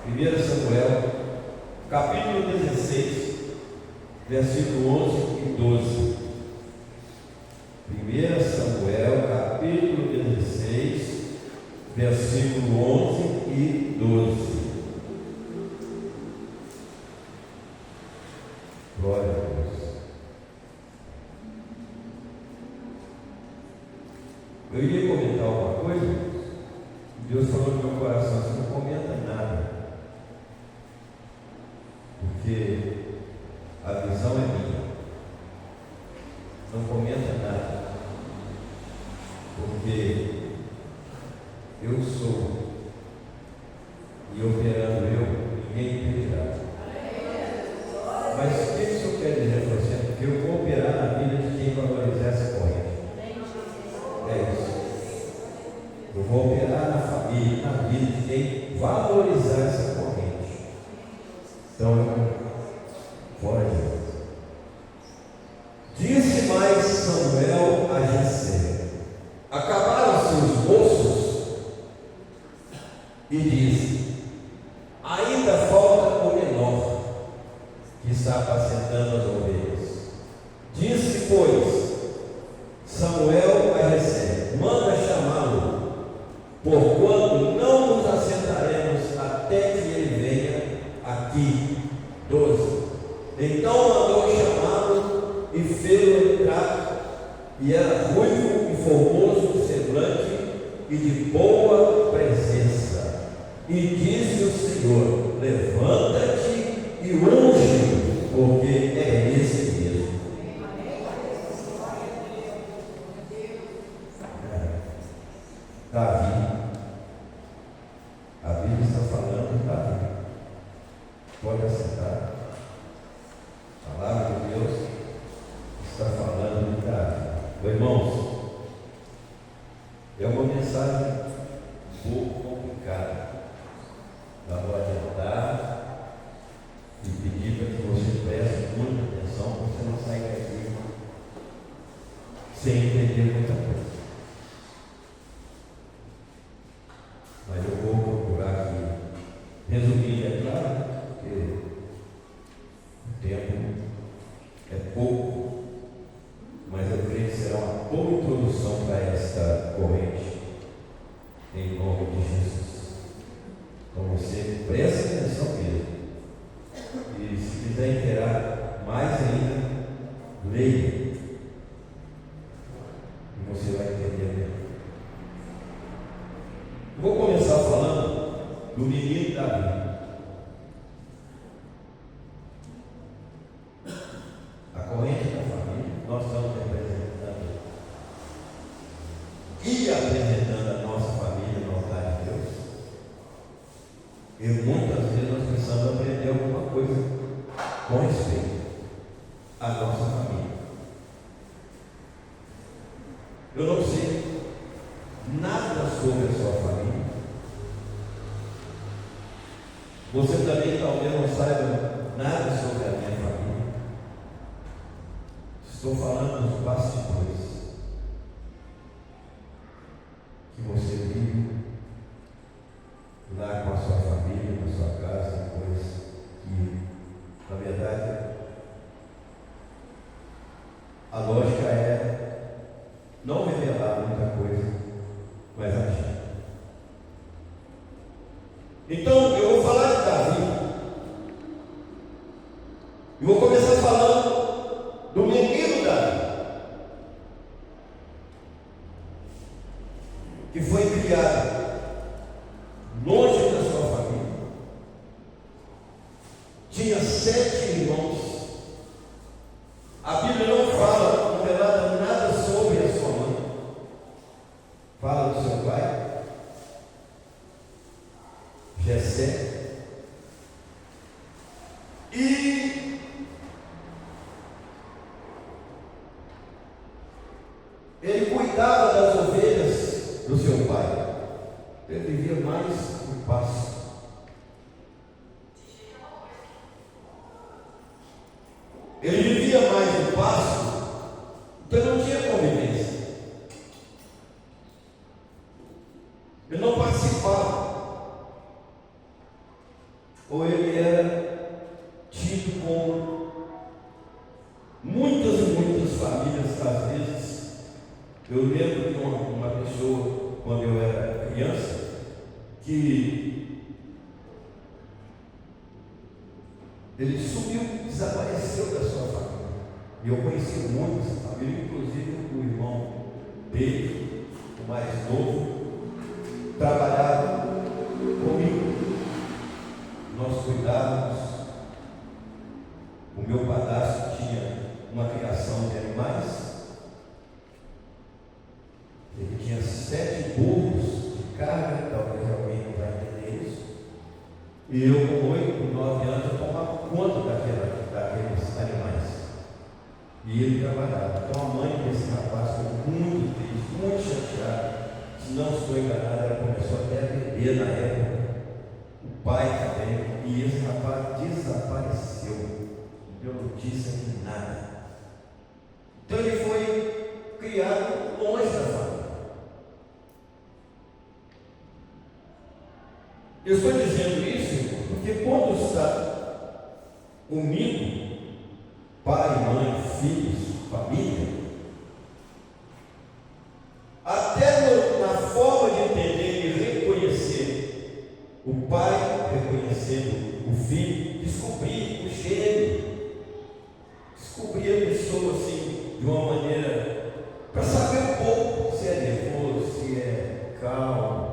1 Samuel, capítulo 16, versículo 11 e 12. 1 Samuel, capítulo 16, versículo 11 e 12. Glória a Deus. Eu iria comentar alguma coisa, Deus falou no meu coração: você não comenta nada, porque a visão é minha. Não comenta nada, porque eu sou, e operando eu, ninguém impedirá. Mas o que o Senhor quer dizer para você? Que eu vou operar na vida de quem valorizar essa corrente. É isso. Eu vou operar na família, na vida de quem valorizar essa corrente. Então, fora de disse mais Samuel a Jessé: acabaram seus moços? E disse: ainda falta o menor, que está apacentando as ovelhas. Disse, pois, Samuel a Jessé: manda chamá-lo, porquanto não nos assentaremos até que ele venha aqui. 12. Então mandou chamá-lo e fê-lo entrar, e era ruivo e formoso de semblante e de boa presença. E disse o Senhor: levanta-te e unge, porque é esse mesmo. Davi. A Bíblia está falando de Davi. Pode assentar. A palavra de Deus está falando de Davi. Irmãos, é uma mensagem um pouco complicada. Eu vou adiantar e pedir para que você preste muita atenção, para você não sair daqui sem entender muita coisa. Mas eu vou procurar aqui resumir, é claro, porque o tempo é pouco, mas eu creio que será uma boa introdução para esta corrente, em nome de Jesus. Então você preste atenção mesmo, e se quiser inteirar mais ainda, leia, e você vai entender melhor. Vou começar falando do menino Davi. A corrente da família, nós estamos representando e apresentando a nossa família no altar de Deus. E muitas vezes nós precisamos aprender alguma coisa com respeito à nossa família. Eu não sei nada sobre a sua família. Você também talvez não saiba nada sobre a minha família. Estou falando dos bastidores que você vive lá com a sua família, na sua casa, depois que, na verdade, a lógica é não revelar muita coisa, mas agir. Então, eu vou falar de Davi. E vou começar falando do menino Davi, que foi criado longe da sua família. Tinha 7 irmãos. A Bíblia não fala, não relata nada sobre a sua mãe. Fala do seu pai, Jessé. E ele cuidava das ovelhas do seu pai. Ele vivia mais no pasto. Ele vivia mais no pasto, então não tinha convivência. Ele não participava. ou ele era tido como muitas e muitas famílias, às vezes. Eu lembro de uma pessoa, quando eu era criança, que ele sumiu, desapareceu da sua família. E eu conheci muito essa família, inclusive o irmão dele, o mais novo, trabalhava comigo. Nós cuidávamos. O meu padrasto tinha uma criação de animais. Ele tinha 7 burros de carga, talvez alguém não vai entender isso. E eu, com 8, 9 anos, eu tomava conta daqueles animais. E ele trabalhava. Então a mãe desse rapaz ficou muito triste, muito chateada. Se não estou enganado, ela começou até a beber na época. O pai também. E esse rapaz desapareceu. Não deu notícia de nada. Então ele foi criado longe da família. Eu estou dizendo isso porque quando está unido, pai, mãe, filhos, família, até na forma de entender e reconhecer o pai, reconhecendo o filho, descobrir o gênero, descobrir a pessoa assim, de uma maneira, para saber um pouco se é nervoso, se é calmo,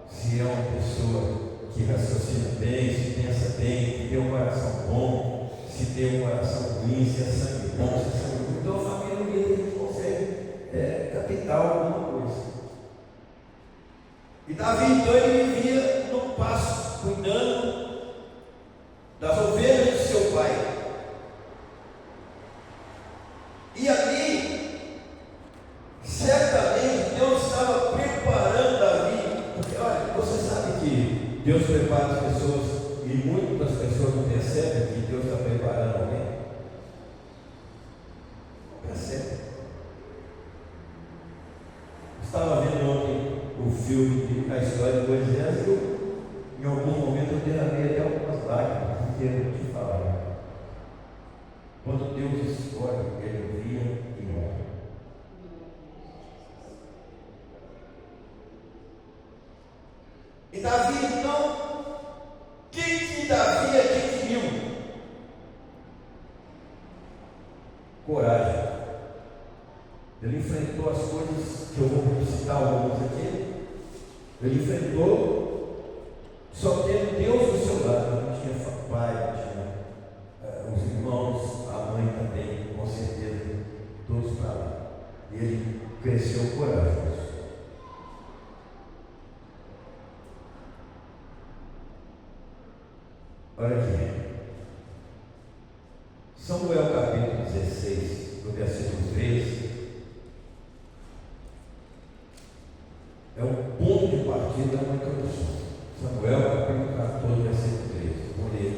se é uma pessoa que raciocina bem, se pensa bem, que tem um coração bom, se tem um coração ruim, se é sangue bom, se é sangue ruim. Então a família unida a gente consegue captar alguma coisa. E Davi, então, ele vivia no pasto, cuidando das ovelhas de seu pai. E ali, certamente, Deus estava preparando Davi, porque olha, você sabe que Deus prepara as pessoas, e muitas pessoas não percebem que Deus está preparando alguém. Percebe? Estava vendo ontem o filme, a história de Moisés, e em algum momento eu derramei até algumas lágrimas, porque eu vou te falar. Quando Deus escolhe, ele envia e honra. E Davi, então, o que Davi adquiriu? Coragem. Ele enfrentou as coisas que eu vou citar algumas aqui. Ele enfrentou, só tendo Deus do seu lado. Não tinha pai, não tinha os irmãos, a mãe também, com certeza, todos para lá. E ele cresceu corajoso. Olha aqui, Samuel capítulo 16, no versículo 13, é um ponto de partida da introdução. Samuel capítulo 14, versículo 13, vou ler.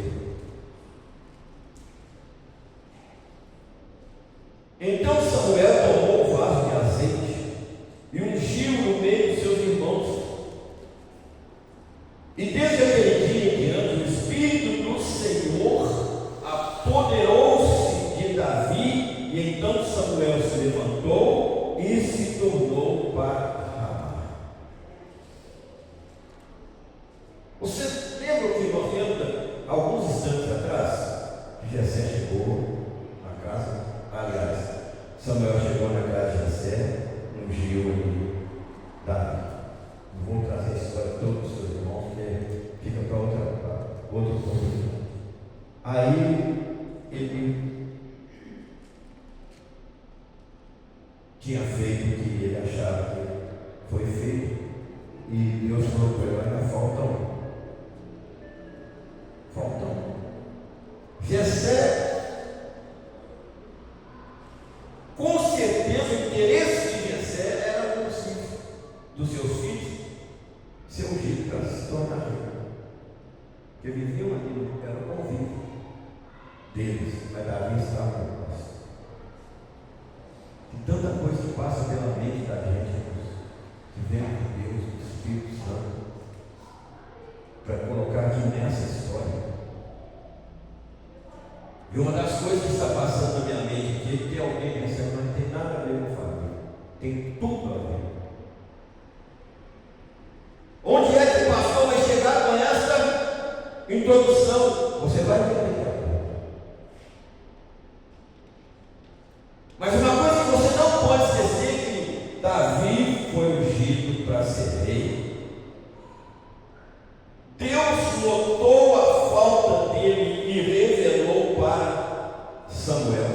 Então Samuel tomou o vaso de azeite e ungiu no meio de seus irmãos. E desde aquele dia em diante, o Espírito do Senhor apoderou-se de Davi, e então Samuel se levantou e se tornou para Ramá. Você lembra que nós vimos alguns instantes atrás? Jessé chegou na casa, aliás, Samuel chegou na casa de Jessé, ungiu e Davi. Não vou trazer a história toda dos seus irmãos, porque fica para outro ponto. Aí ele tinha feito o que ele achava que foi feito, e Deus falou para ele: ainda falta um. Falta um. Jessé, com certeza o interesse de Jessé era dos seus filhos ser ungido para se tornar rei. Porque viviam ali, era o convívio deles, mas Davi estava no passo. Tem tanta coisa que passa pela mente da gente, vivendo com Deus, o Espírito Santo, para colocar aqui nessa história. E uma das coisas que está passando na minha mente aqui é que alguém pensando, mas não tem nada a ver com família. Tem tudo a ver. Onde é que o pastor vai chegar com essa introdução? Você vai entender. Mas uma coisa que você não pode esquecer é que Davi foi ungido para ser rei. Deus notou a falta dele e revelou para Samuel.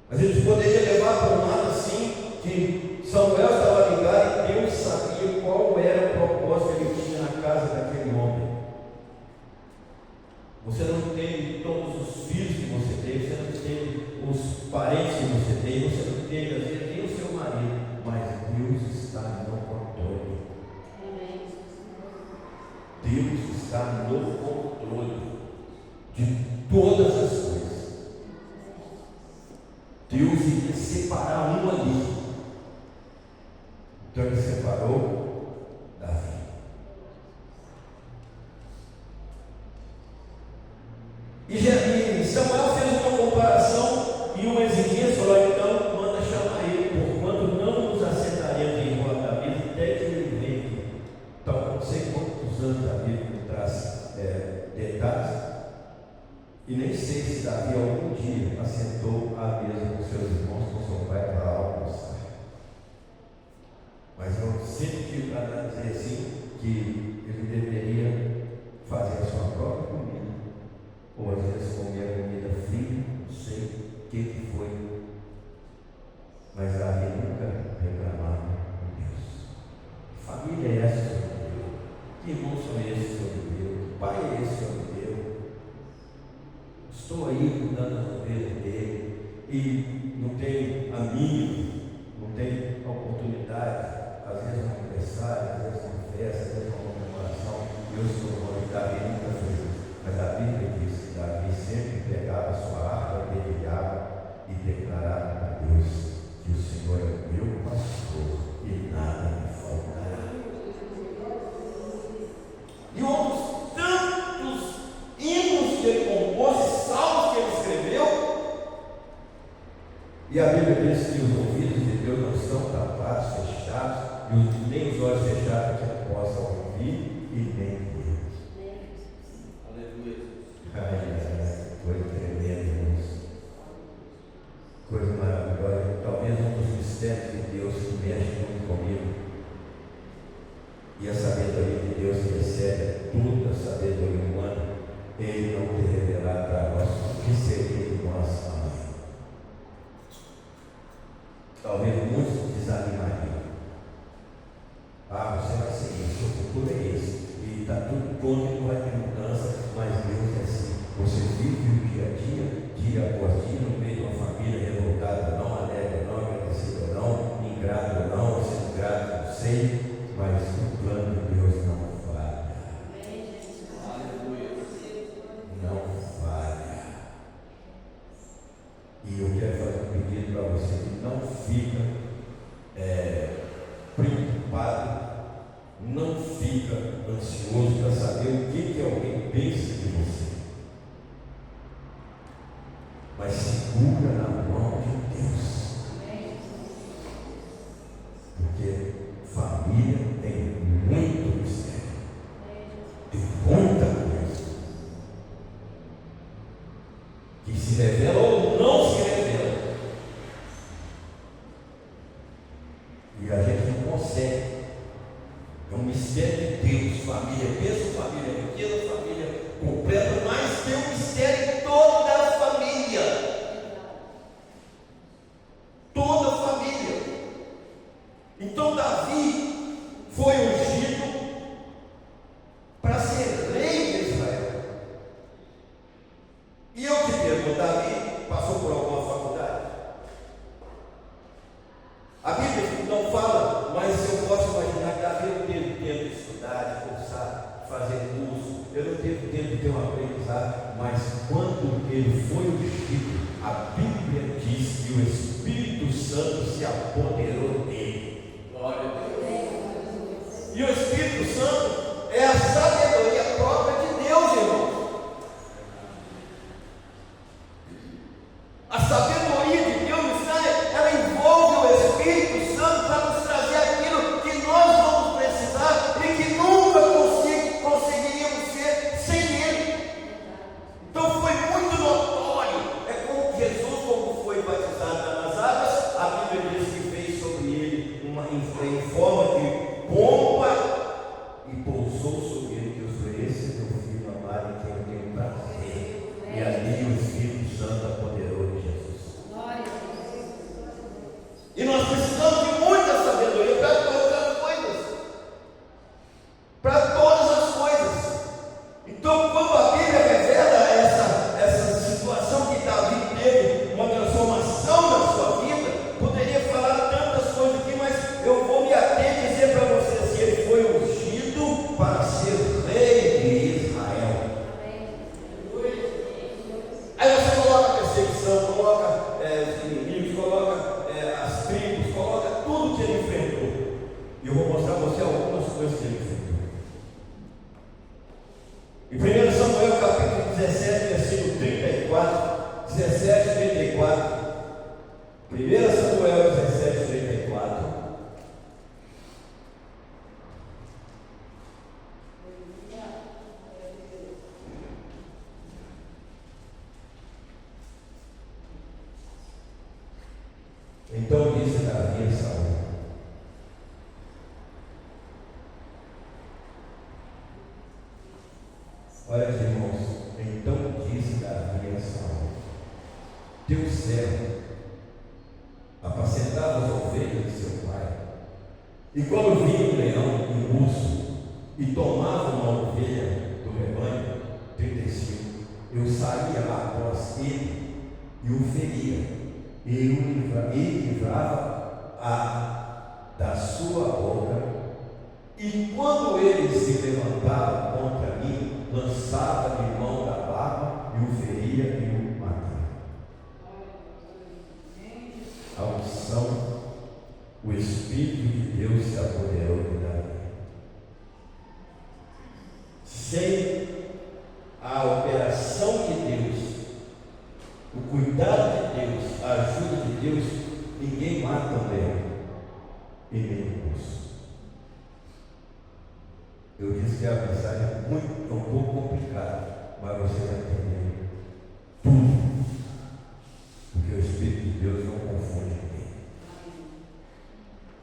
A gente poderia levar para um lado assim, que Samuel estava ligado e Deus sabia qual era o propósito que ele tinha na casa daquele homem. Você não tem todos os filhos que você tem, você não tem os parentes que você tem, você não tem, às vezes, nem o seu marido, mas Deus está no controle. Deus está no controle de todas as coisas. Deus iria separar um ali. Então ele separou Davi. E Samuel fez uma comparação e uma exigência, falou: então manda chamar ele, porquanto não nos assentaremos em volta da mesa até que ele venha. Então, não sei quantos anos Davi não traz detalhes, e nem sei se Davi algum dia assentou à mesa com seus irmãos, com seu pai, para almoçar. Mas eu sempre tive para dizer assim, que ele deveria fazer a sua própria comida, ou às vezes comer a comida fria, não sei o que foi. Mas Davi nunca reclamava com Deus. Que família é essa, Senhor Deus? Que irmãos são esses, Senhor Deus? Que pai é esse, Senhor Deus? Estou aí cuidando das ovelhas dele e não tenho amigo, não tenho oportunidade, às vezes um aniversário, às vezes uma festa, às vezes uma comemoração. Eu sou o nome Davi, nunca fez isso. Mas a Bíblia diz que Davi sempre pegava a sua harpa, dedilhava e declarava para Deus que o Senhor é o meu pastor e nada me faltará. E outros tantos hinos que ele compôs, salmos que ele escreveu, e a Bíblia diz que os ouvidos de Deus não estão tapados, fechados, e nem os olhos fechados que ele possa ouvir e nem ver. Aleluia. Coisa tremenda, irmãos. Coisa maravilhosa. Talvez um dos mistérios de Deus que mexe muito comigo. E a sabedoria de Deus que recebe toda a sabedoria humana, Ele não te revelar para nós o que seria de nós amanhã. Talvez muitos desanimariam. Você vai ser isso, o futuro é esse. E está tudo pronto, não vai ter mudança, mas Deus é assim. Você vive o dia após dia, no meio de uma família revoltada, não alegre, não agradecida, não ingrata, não sendo grato, não sei. Mas o plano de Deus não falha. Não falha. E eu quero fazer um pedido para você que não fica preocupado, não fica ansioso para saber o que alguém pensa de você. Mas segura na mão de Deus. Porque família tem muito mistério, tem muita coisa que se revela ou não se revela, e a gente não consegue. É um mistério de Deus. Família, pensa família pequena, família completa, mas tem um mistério em toda a família. Toda a família. Então Davi foi ungido para ser rei de Israel. E eu te pergunto, Davi passou por alguma faculdade? A Bíblia não fala, mas eu posso imaginar que Davi não teve tempo de estudar, de cursar, fazer curso, ele não teve tempo de ter um aprendizado, mas quando ele foi ungido, a Bíblia diz que o Espírito Santo se apoderou dele. Glória a Deus. E o Espírito Santo é a sabedoria própria de Deus, irmãos. coisas que ele enfrentou. Em 1 Samuel capítulo 17, versículo 34, 17 e 34. 1 Samuel 17, 34. Então disse Davi a Saul: olha aqui, irmãos. Então disse Davi a Saul: teu servo apacentava as ovelhas de seu pai, e quando vinha um leão e um urso e tomava uma ovelha do rebanho, 35, eu saía após ele e o feria, e livrava da sua boca, e quando ele se levantava contra mim, lançava-lhe mão da barba e o feria e o matava. A unção, o Espírito de Deus se apoderou de Davi. Sem a operação de Deus, o cuidado de Deus, a ajuda de Deus, ninguém mata um leão e nem um urso. Eu disse que a mensagem é um pouco complicada, mas você vai entender tudo, porque o Espírito de Deus não confunde ninguém.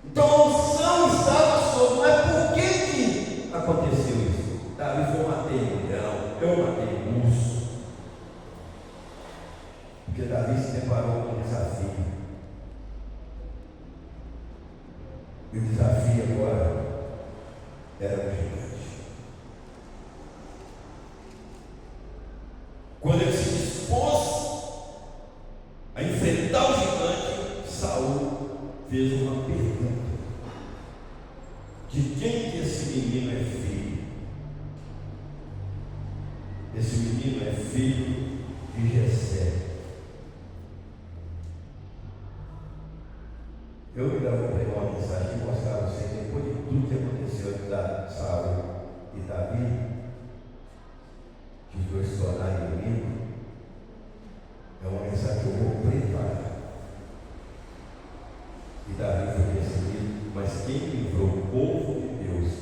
Então a unção estava sobre, mas por que aconteceu isso? Davi foi: eu matei um leão, eu matei um urso. Porque Davi se deparou com um desafio. E o desafio agora era um gigante. Quando ele se dispôs a enfrentar o gigante, Saul fez uma pergunta: de quem que esse menino é filho? Esse menino é filho de Jessé. Eu ainda vou pegar uma mensagem e mostrar a vocês, depois de tudo que aconteceu entre Saul e Davi, que os dois se tornaram inimigos. É uma mensagem que eu vou preparar. E Davi foi perseguido, mas quem livrou o povo de Deus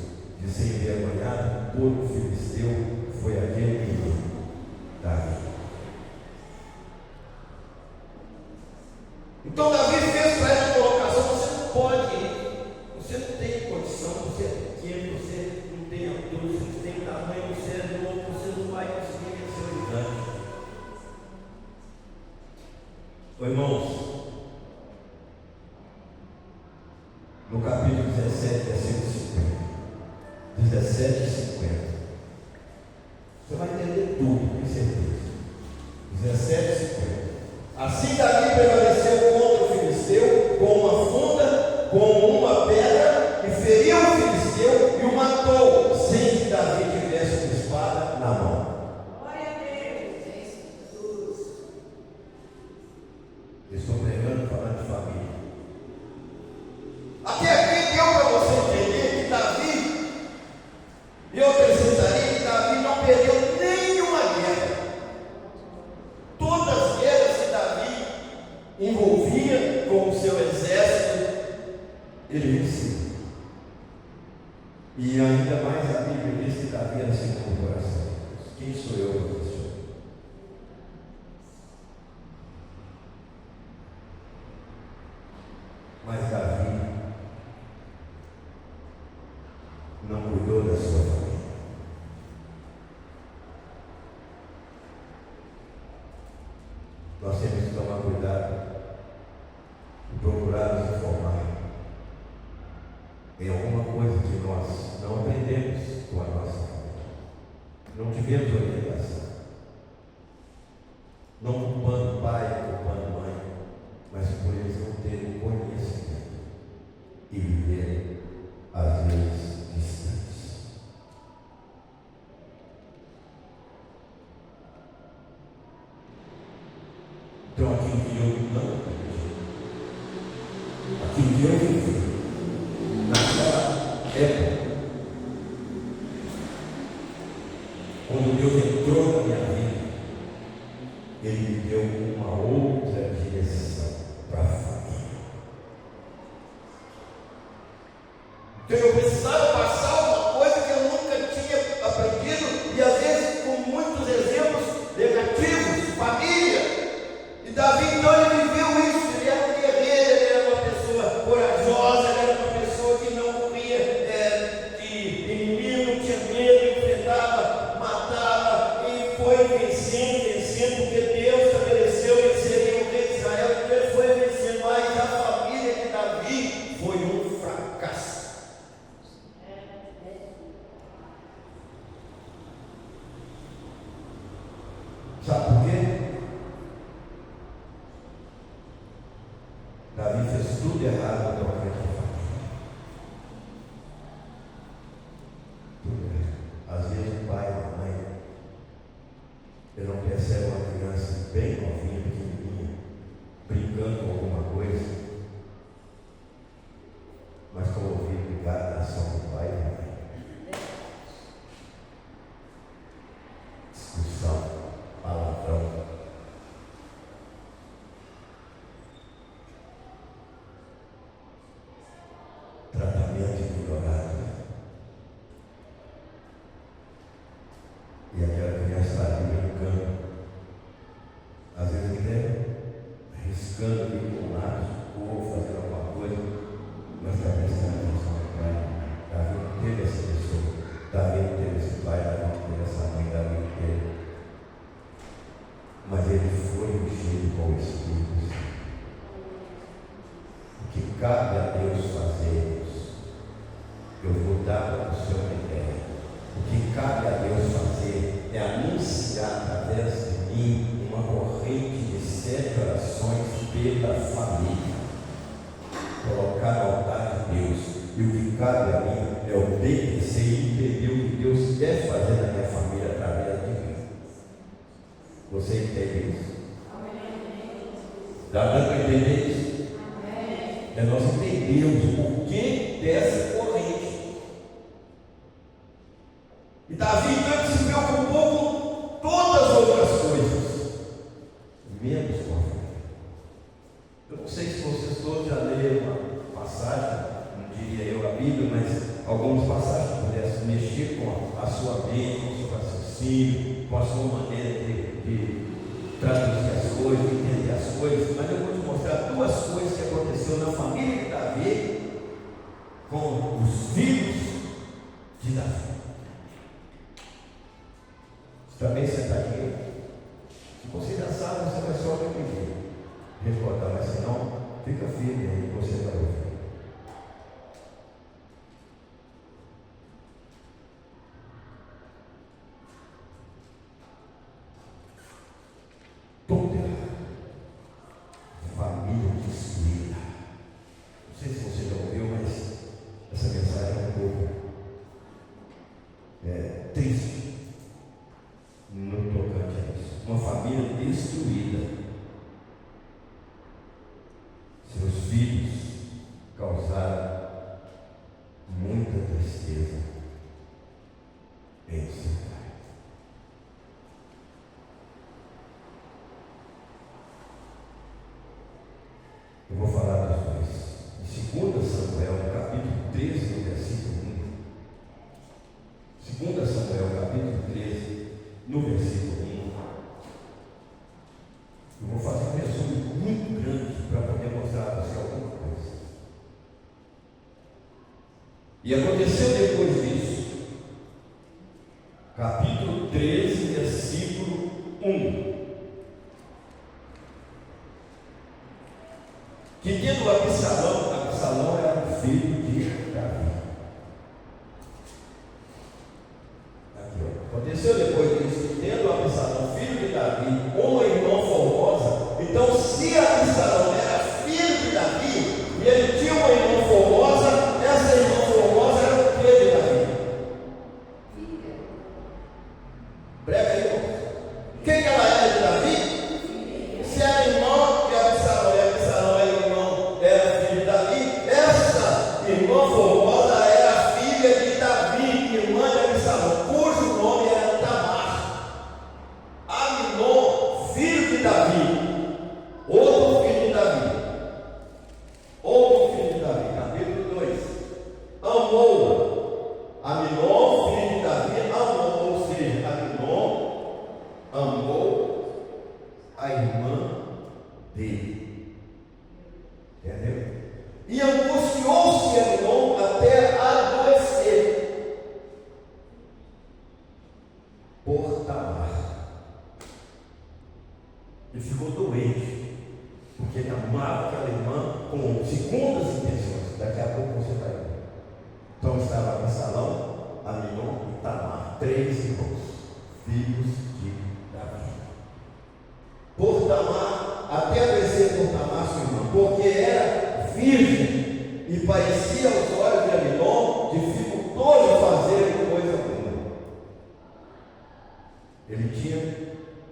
de ser envergonhado por um filisteu foi aquele menino, Davi. Então Davi fez para essa colocação: você não pode, você não tem condição, você é pequeno, você não tem altura, você não tem tamanho, você é novo, você não vai conseguir vencer o gigante. Irmãos, no capítulo 17, versículo 50, 17 e 50, você vai entender tudo, com certeza. 17 e 50. Assim Davi prevaleceu contra o filisteu com uma funda, com uma pedra, e feriu o filisteu e o matou, sem que Davi tivesse uma espada na mão. Glória a Deus, Jesus. Estou pregando, falando de família. Até aqui deu para você entender que Davi, eu acrescentaria que Davi não perdeu nenhuma guerra. Todas as guerras que Davi envolvia com o seu exército, ele vencia. E ainda mais a Bíblia diz que Davi era segundo o coração de Deus. Quem sou eu para questionar? Mas Davi não cuidou da sua família. Nós temos que tomar cuidado e procurar nos informar em alguma coisa que nós não aprendemos com a nossa família. Não tivemos orientação. Não culpando pai, culpando mãe, mas por eles não terem conhecimento e viverem às vezes distantes. Então aquilo que eu não aprendi, aquilo que eu vivi naquela época, cabe a Deus fazermos, eu vou dar para o Senhor uma ideia. O que cabe a Deus fazer é anunciar através de mim uma corrente de 7 orações pela família, colocar no altar de Deus. E o que cabe a mim é obedecer e entender o que Deus quer fazer na minha família através de mim. Você entende isso? Dá para entender isso? É nós entendermos o porquê dessa corrente. E Davi então se preocupou com todas as outras coisas, menos com a família. Eu não sei se vocês todos já leram uma passagem, não diria eu a Bíblia, mas algumas passagens que pudessem mexer com a sua mente, com o seu raciocínio, com a sua maneira de traduzir as coisas, de entender as coisas. Mas eu vou te mostrar 2 coisas que aconteceu na família de Davi com os filhos de Davi. Você está bem sentadinho? Se você já sabe, você vai só repetir, recordar, mas se não, fica firme aí, você vai ouvir. Toda família destruída. Não sei se você já ouviu, mas essa mensagem é um pouco triste no tocante a isso. Uma família destruída. Seus filhos causaram muita tristeza em seu pai. Eu vou falar dos dois. Em 2 Samuel, capítulo 13, no versículo 1. 2 Samuel, capítulo 13, no versículo 1. Eu vou fazer um resumo muito grande para poder mostrar para você alguma coisa. E aconteceu depois disso, capítulo 13, versículo 1. Que tendo Absalão era um filho de Davi. Aqui, ó. Aconteceu depois disso, que tendo Absalão, filho de Davi, uma irmã formosa. Então, se Absalão era filho de Davi, e ele tinha uma irmã formosa, essa irmã formosa era o filho de Davi. Breve aí, irmão. Quem que ela era de Davi? Se era irmã de Absalão, e Absalão era irmão, era filho de Davi, essa irmã formosa era filha de Davi, irmã de Absalão, cujo nome era Tamar. Aminon, filho de Davi, outro filho de Davi, capítulo 2, amou Aminon, filho de Davi, amou, ou seja, Aminon amou a irmã dele, entendeu? E angustiou-se Aminon até adoecer por Tamar. Ele ficou doente, porque ele amava aquela irmã com segundas intenções. Daqui a pouco você vai ver. Então estava Absalão, Aminon e Tamar, 3 irmãos, filhos de Davi. Por Tamar, até adoecer por Tamar sua irmã, porque era virgem e parecia aos olhos de Aminon dificultoso fazer coisa alguma. Ele tinha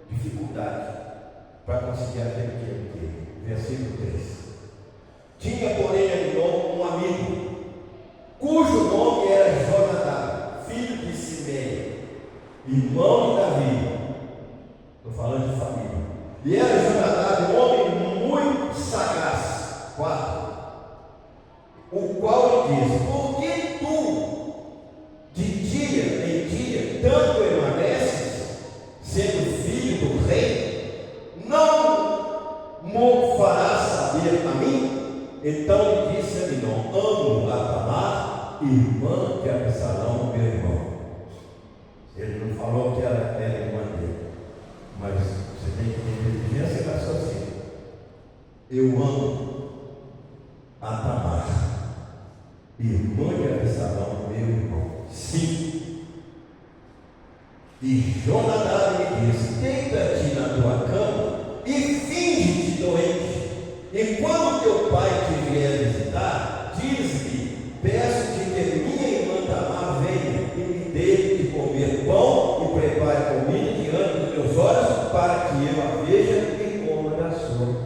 dificuldade para conseguir aquele que ele queria. Versículo 3. Tinha, porém, Aminon um amigo, cujo nome era Jonadab, filho de Simei, irmão de Davi. Estou falando de família. E era Jonadab um homem muito sagaz. 4. O qual lhe disse: por que tu, de dia em dia, tanto permaneces, sendo filho do rei, não me farás saber a mim? Então lhe disse Aminon: amo a Tamar, irmã de Absalão, meu irmão. Ele não falou que ela era irmã dele, mas você tem que ter inteligência e raciocínio. Eu amo a Tamar. E Jonadab me disse: deita-te na tua cama e finge-te doente. E quando teu pai te vier visitar, diz-lhe: peço-te que minha irmã Tamar venha e me dê de comer pão e prepare comida diante dos meus olhos, para que eu a veja e coma da sua.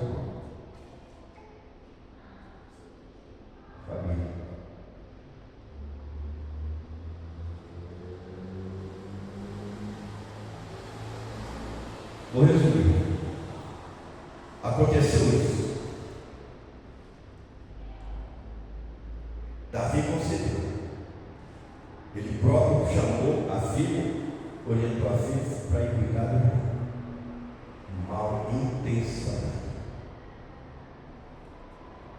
Família. Vou resumir. Aconteceu isso. Davi concedeu. Ele próprio chamou a filha, orientou a filha para ir cuidar do irmão. Mal intencionado.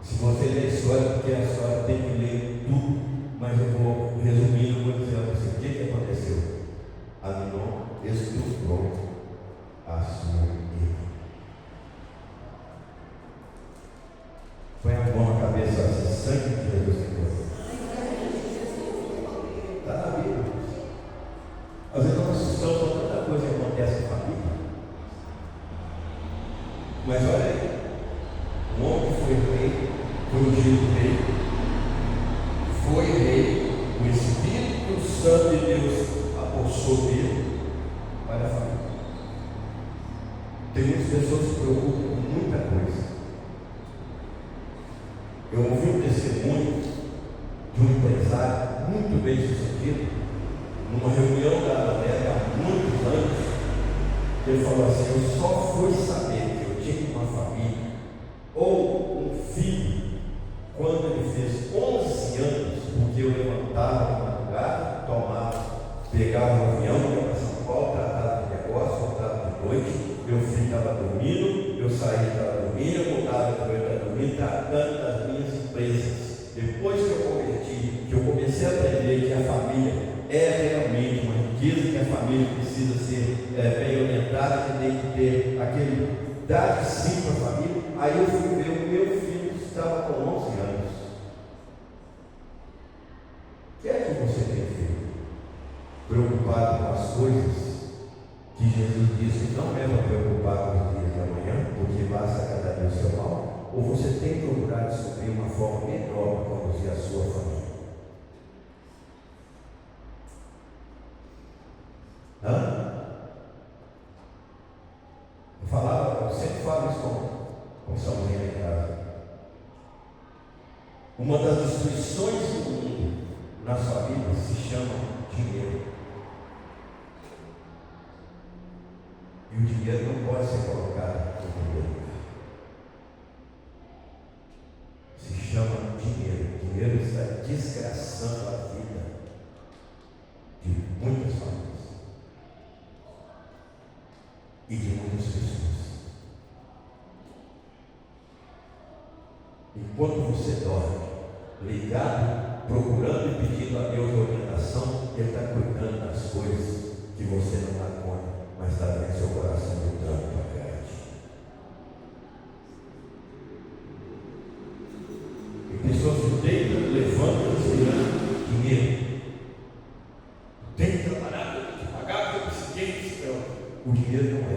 Se você ler a história, porque a história tem que ler tudo, mas eu vou resumindo, vou dizer a você o que aconteceu. Aminon estuprou a sua irmã. Põe a mão na cabeça, assim, sangue de Jesus em você. Está na Bíblia. Às vezes nós assustamos com tanta coisa que acontece com a Bíblia. Mas olha aí, um homem que foi rei, foi ungido rei, foi rei, o Espírito Santo de Deus apossou dele para a família. Tem muitas pessoas que se preocupam com muita coisa. Eu ouvi um testemunho de um empresário muito bem sucedido, numa reunião da América há muitos anos. Ele falou assim: eu só fui saber que eu tinha uma família ou um filho quando ele fez 11 anos, porque eu levantava de madrugada, pegava um avião, ia para São Paulo, tratava de negócio, voltava de noite, meu filho estava dormindo, eu saía, estava dormindo, eu voltava de noite, estava dormindo, tratando das minhas empresas. Depois que eu converti, que eu comecei a aprender que a família é realmente uma riqueza, que a família precisa ser bem orientada, que tem que ter aquele dar sim para a família. Aí eu fui ver o meu filho que estava com 11 anos. O que é que você tem feito? Preocupado com as coisas que Jesus disse que não é para preocupar com os dias de amanhã, porque basta cada dia o seu mal? Ou você tem procurado descobrir uma forma melhor para conduzir a sua família? Eu sempre falo isso com Samuel em casa. Uma das destruições do mundo na sua vida se chama dinheiro. E o dinheiro não pode ser colocado no primeiro lugar. Se chama dinheiro. O dinheiro está desgraçando a vida de muitas famílias e de muitas pessoas. Enquanto você dorme, ligado, procurando e pedindo a Deus orientação, Ele está cuidando das coisas que você não dá conta, mas está vendo seu coração lutando para frente. E pessoas que deitam, levantam, tirando dinheiro. Tem que trabalhar, tem que pagar, tem que seguir. O dinheiro não é.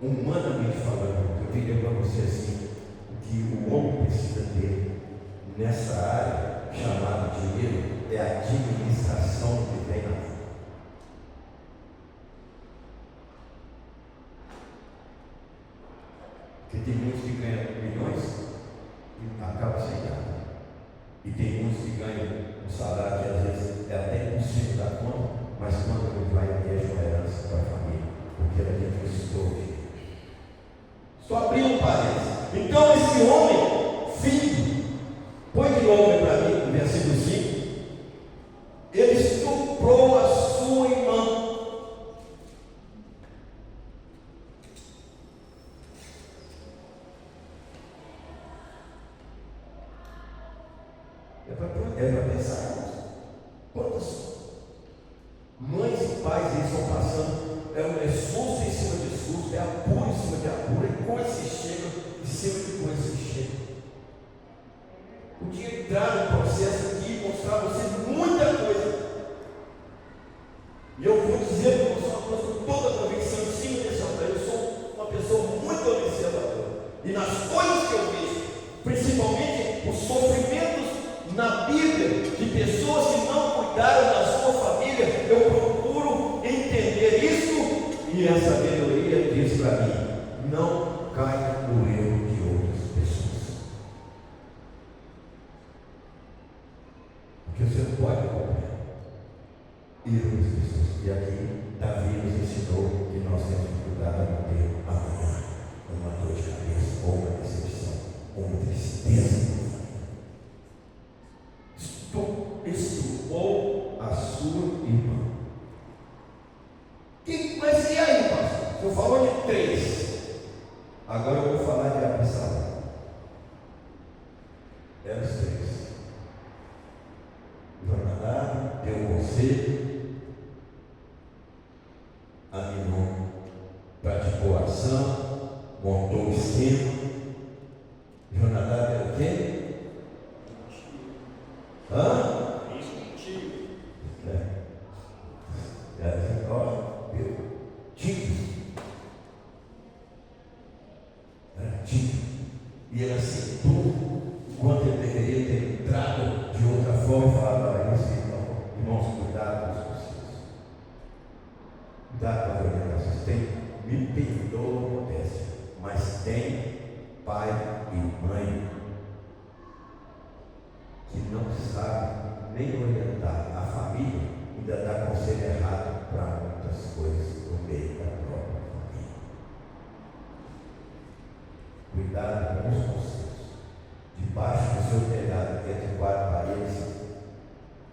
Humanamente falando, eu diria para você assim, que o homem precisa ter nessa área chamada dinheiro é a administração que vem na vida. Porque tem muitos que ganham milhões e acabam sem nada. E tem muitos que ganham um salário que às vezes é até impossível dar conta, mas quando ele vai deixa uma herança para a família, porque ele necessitou de. Só abrir um parênteses. Então esse homem, filho, põe de novo para mim, no versículo 5, ele estuprou a sua irmã. É para pensar. Quantas mães e pais eles estão passando? É susto em cima de susto, é apuro em cima de apuro, é coisa que chega em cima de coisa que chega. Podia entrar no processo aqui e mostrar a você muita coisa. E eu vou dizer para você E a sabedoria diz para mim: não caia no erro de outras pessoas. Porque você não pode acompanhar erro das pessoas. E aqui Davi nos ensinou que nós temos que cuidar para não ter amanhã uma dor de cabeça, ou uma decepção, ou uma tristeza. Estupou a sua irmã. Mas e aí, pastor? O senhor falou de 3. Agora eu vou falar de Absalão. Eram os 3. Jonadab deu um conselho, Aminon praticou a ação, montou o esquema. Jonadab era o quê? E ele aceitou, enquanto ele deveria ter entrado de outra forma e falado: olha, irmãos, cuidado com os conceitos. Cuidado com a orientação. Me perdoa a modéstia, mas tem pai e mãe que não sabe nem orientar a família, ainda dá conselho errado para muitas coisas no meio da própria família. Cuidado com os conselhos. Debaixo do seu telhado, entre 4 paredes,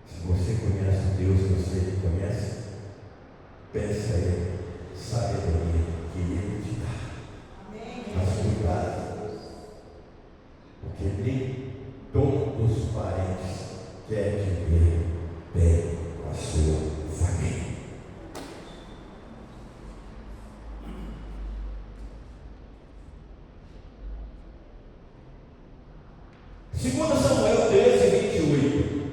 se você conhece Deus, você conhece, peça a Ele sabedoria que Ele te dá. Mas cuidado, porque nem todos os parentes querem te ver bem com a sua família. Segundo Samuel 13:28.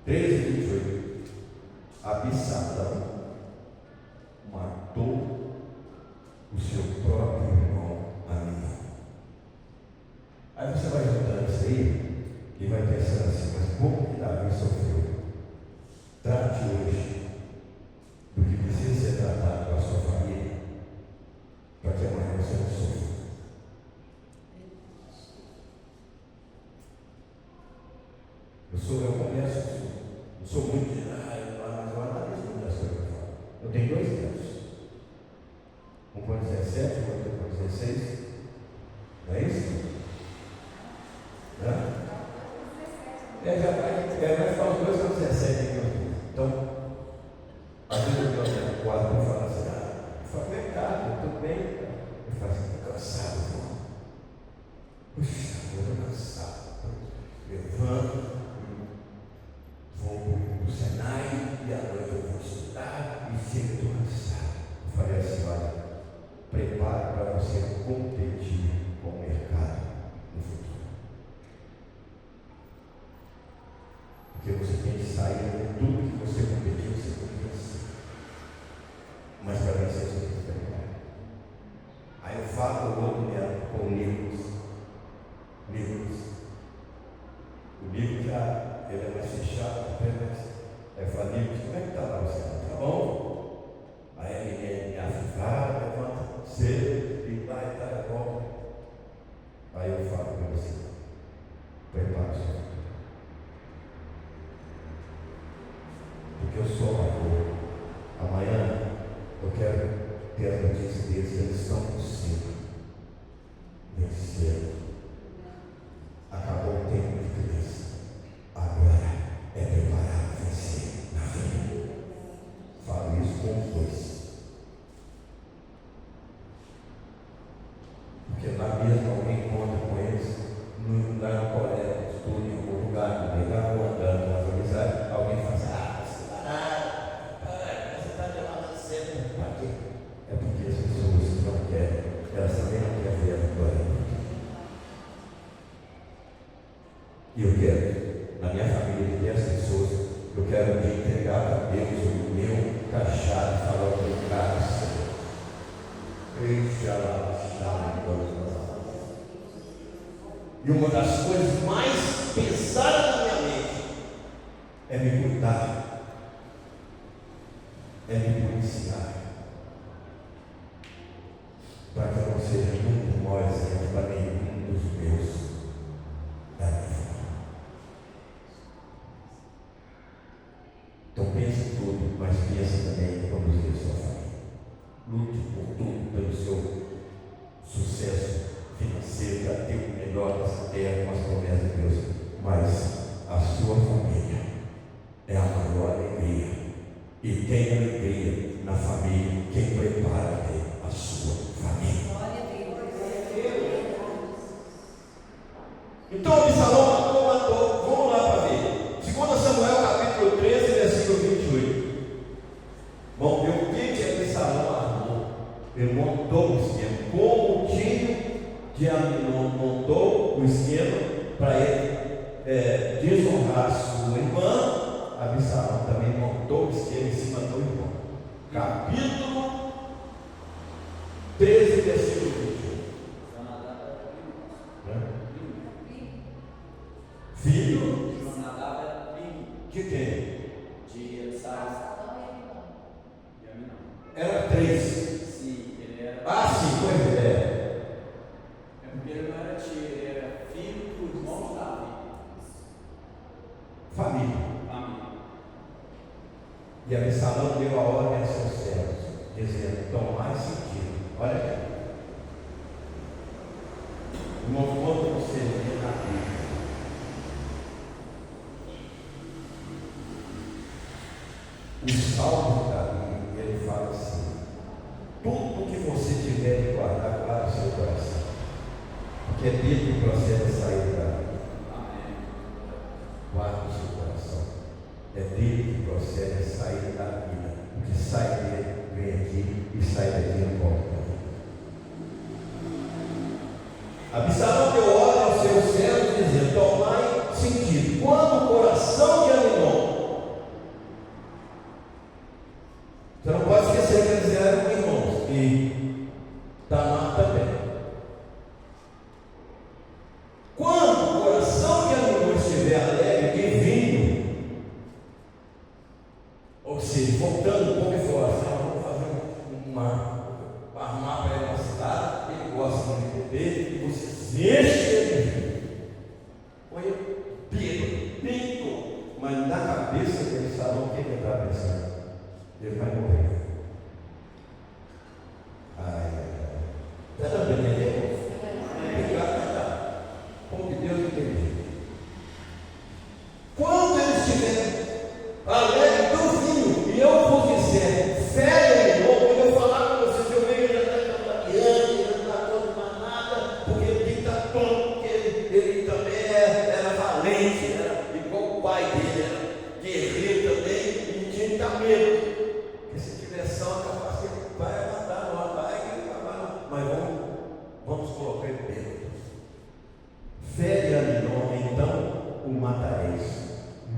13:28. Absalão matou o seu próprio irmão Aminon. Aí você vai juntando isso aí e vai pensando assim: mas como que Davi sofreu? Trate hoje do que precisa ser tratado com a sua família, para que amanhã você não sofra. Eu começo, não sou muito de mas eu analiso muitas coisas que eu falo. Eu tenho 2 netos. Um com 17, o outro com 16. Não é isso? Vai ficar os 2 com 17 aqui. Então, às vezes eu tenho 4 e falo assim: fragmentado, tudo bem. Eu falo assim: estou cansado, irmão. Puxa, eu estou cansado. Levanto. Vou para o Senai e à noite eu vou estudar e chego, estou cansado. Eu falei assim: olha, prepare para você competir com o mercado no futuro. Porque você tem que sair de tudo que você competiu, você tem que vencer. Mas para vencer você tem que preparar. Aí eu falo o outro neto com livros. O livro já ele é mais fechado, apenas família, como é que está lá você? Tá bom? Aí a menina me afirma, levanta cedo e vai, tá, volta. Aí eu falo para você: prepara o seu futuro. Porque eu sou avô. Amanhã eu quero ter a notícia deles que eles estão conseguindo vencer. Acabou o tempo de criança. Agora é preparar para vencer na vida. Falo isso com os 2. Porque lá mesmo alguém conta com eles, lá na Coreia, estudo em algum lugar, no meio da rua, andando nas amizades, alguém fala assim: você está de lá cedo, para quê? É porque as pessoas não querem, elas também não querem ver a glória. E eu quero, na minha família de 10 pessoas, eu quero me entregar para Deus o meu cachado e falar: obrigado, Senhor. E uma das coisas mais pesadas na minha mente é me cuidar é me policiar, para que eu não seja nunca um mau exemplo para nenhum dos meus da minha família. Então pense em tudo, mas pense também em conduzir a sua família. Lute por tudo, pelo seu sucesso financeiro, para ter o melhor dessa terra com as promessas de Deus, mas a sua família é a maior alegria, e tem alegria na família quem prepara a sua família. Então Absalão matou. Vamos lá para ver 2 Samuel capítulo 13 versículo 28. Vamos ver o que Absalão armou. Ele montou um esquema, como o tio de Aminon montou o esquema para ele desonrar sua irmã. Absalão também montou o esquema em cima do irmão. Capítulo 13, versículo 21. Filho de quem? De Absalão. Era 3. Sim, ele era. Ah, sim, pois é. Porque ele não era tio, ele era filho do irmão de Davi. Família. E Absalão deu a ordem a seus servos, dizendo: tomai sentido. Olha aqui. Quando você lê na Bíblia, o Salmo de Davi, ele fala assim: tudo que você tiver de guardar, guarda o seu coração, porque é dele que procede a sair da vida. Guarda o seu coração, é dele que procede a sair da vida, o que sai dele vem aqui e sai daqui e volta. Absalão deu ordem aos seus servos, dizendo: tomai sentido. Quando o coração de Aminon, você não pode esquecer que eles eram irmãos, e Tamar também. Quando o coração de Aminon estiver alegre e vindo, ou seja, voltando um pouco de força, vamos fazer arrumar para ele uma cidade, ele gosta de beber, e você se enche ele de vinho. Olha, bêbado, mas na cabeça dele, sabe o que ele está pensando? Ele vai morrer. Está dando para entender? Como que Deus entendeu? Quando ele estiver alegre do vinho, e eu vos disser, fé em novo, eu vou falar com vocês, eu vejo ele já está trabalhando, ele não está todo mais nada, porque ele está tonto, porque ele também era valente, era igual o pai dele, era guerreiro também, e tinha que estar medo. Porque se tiver são, a capacidade vai matar, não vai, mas vamos colocar ele bêbado. Fere Aminon, então o matareis.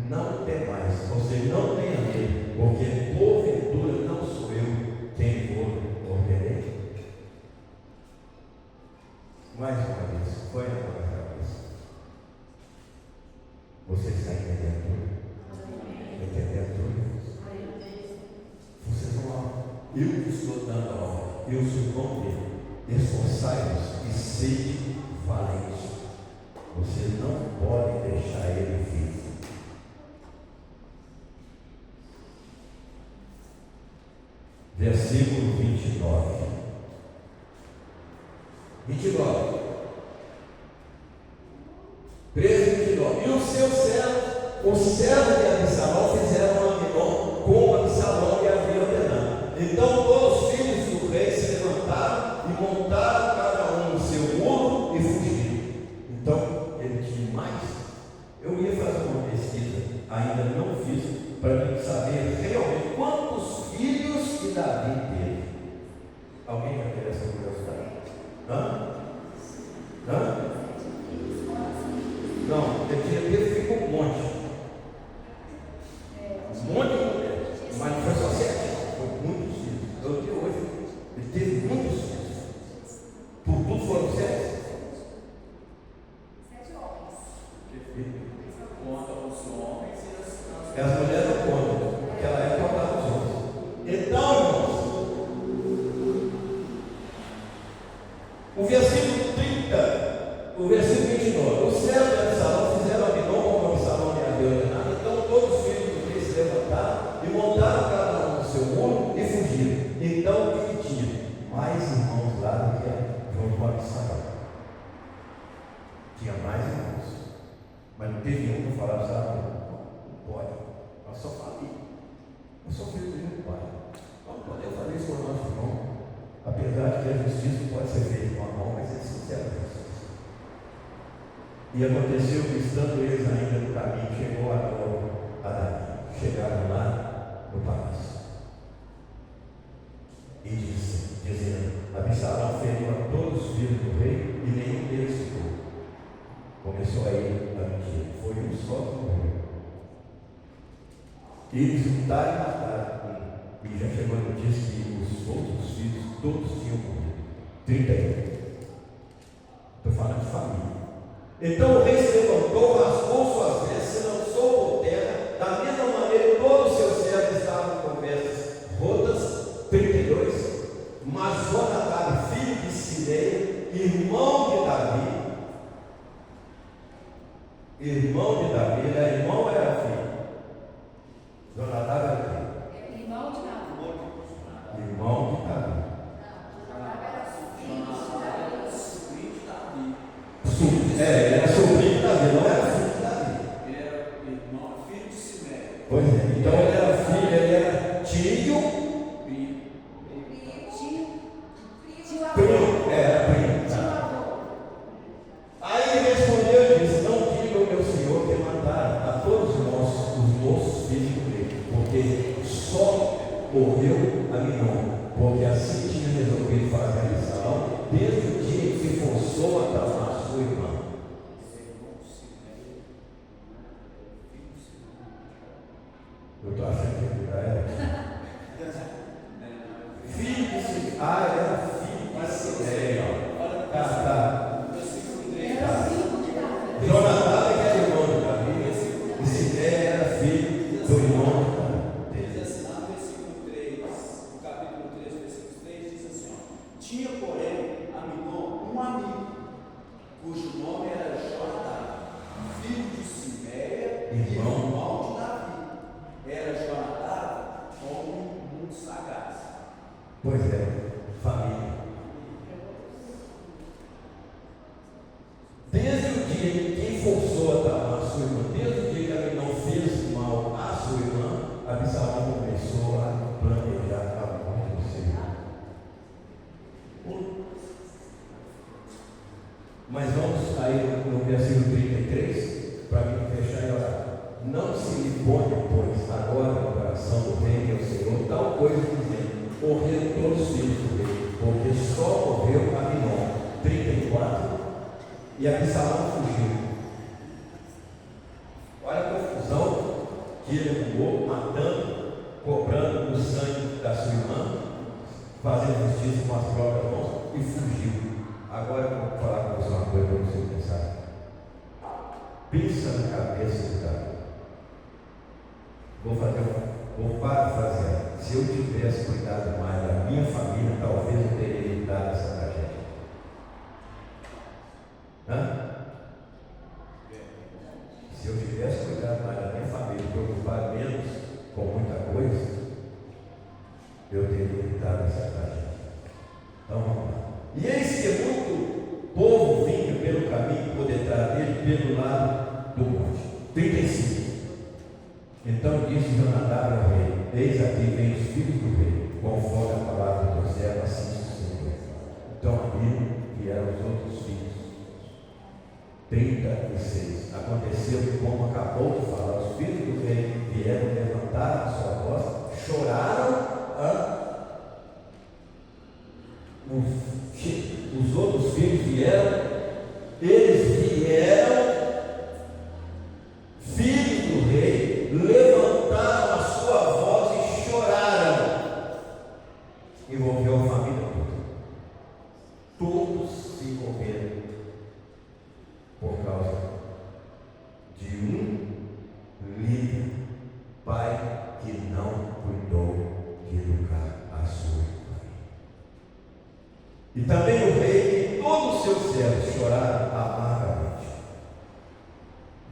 Não temais, você não tenha medo, porque porventura não sou eu quem vou ordenei. Mais uma vez, põe a mão na cabeça. Você está entendendo tudo? Entendendo tudo? Vocês vão, eu que estou dando a ordem, eu sou o bom dele. Esforçai-vos e sede valente. Você não pode deixar ele vivo. Versículo 29. 29. 13, 29. E os seus servos, os servos de Absalão, fizeram Aminon como Absalão lhe havia ordenado. Então todos os filhos do rei se levantaram e montaram cada um no seu muro e fugiram. Então ele tinha mais. Eu ia fazer uma pesquisa, ainda não fiz, para saber realmente quantos filhos que Davi teve. Alguém vai ter essa curiosidade? Hã? Não, ele ficou um monte. Um monte de mulher. Mas não foi só 7, foi muitos filhos. Eu tenho hoje, ele teve muitos filhos. Por tudo foram 7? 7 homens. Conta os homens e As mulheres não contam. Naquela época contavam os homens. Ele e montaram cada um no seu muro e fugiram. Então o que tinha? Mais irmãos lá do que junto com Absalão. Tinha mais irmãos, mas não teve um que falava, sabe, não pode, nós só família, nós somos filhos do meu pai, nós não podemos fazer isso com o nosso irmão, apesar de que a justiça pode ser feita com a mão, mas eles fizeram a justiça. E aconteceu que, estando eles ainda no caminho, chegou a Davi, chegaram lá no palácio, e dizendo, Absalão feriu a todos os filhos do rei, e nenhum deles ficou. Começou aí a mentir, foi um só que morreu. E eles juntaram e mataram. E já chegou a notícia que os outros filhos todos tinham morrido. 31. Estou falando de família. Então o rei se levantou, rasgou suas vestes, se lançou por terra. Da mesma maneira, todos os seus servos estavam com vestes rotas. 32. Mas Jonadab, filho de Simei, irmão de Davi, ele era irmão ou era filho? Jonadab era filho. Irmão de Davi. Irmão de Davi. Ele era sobrinho de Davi, não era filho de Davi. Ele era irmão, filho de Simei. Pois é, então ele era filho, ele era tio. Primo, era primo. Aí ele respondeu e disse: não diga ao meu senhor que mataram a todos os nossos filhos do rei, porque só morreu Aminon, porque assim tinha resolvido fazer Absalão desde o dia em que se forçou a tramar sua irmã. Eu estou achando que era filho de Simei. Era filho de Simei. Jonadab era irmão de Davi, e Simei era filho do irmão de Davi. Diz assim, lá no versículo 3, no capítulo 3, versículo 3, diz assim: tinha, porém, Aminon um amigo, cujo nome era Jonadab, filho de Simei, irmão de Davi. Era Jonadab homem muito sagaz. Pois é, família. Desde o dia em que forçou a tramar a sua irmã, desde o dia que ele não fez mal à sua irmã, Absalão começou a planejar a morte do seu irmão. Mas vamos aí no versículo 33, para mim fechar e orar. Não se lhe ponha, pois, agora no coração do rei, meu Senhor, tal coisa dizendo: morreram todos os filhos do rei, porque só morreu Aminon. 34. E Absalão fugiu. Olha a confusão que ele arrumou, matando, cobrando o sangue da sua irmã, fazendo justiça com as próprias mãos, e fugiu. Agora eu vou falar com você uma coisa para você pensar. Pensa na cabeça do cara. Vou parafrasear. Se eu tivesse cuidado mais da minha família, talvez eu teria evitado essa tragédia. Se eu tivesse cuidado mais da minha família, preocupado menos com muita coisa, eu teria evitado essa tragédia. Então vamos lá. E eis que muito povo vinha pelo caminho por detrás dele, pelo lado do monte. 35. Então disse Jonadab ao rei: eis aqui vem os filhos do rei, conforme a palavra do céu, assim diz o Senhor. Então ali vieram os outros filhos. 36. Aconteceu que, como acabou de falar, os filhos do rei vieram, levantaram a sua voz, choraram. Os outros filhos vieram, eles vieram, filhos do rei, levantaram a sua voz e choraram. Envolveu a família toda. Todos se envolveram por causa de um líder, pai que não cuidou de educar a sua família. E também o rei e todos os seus servos choraram amargamente.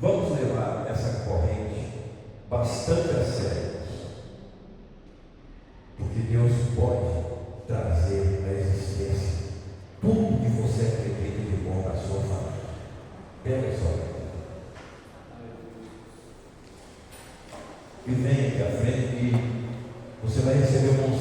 Vamos levar essa corrente bastante a sério. vai receber uma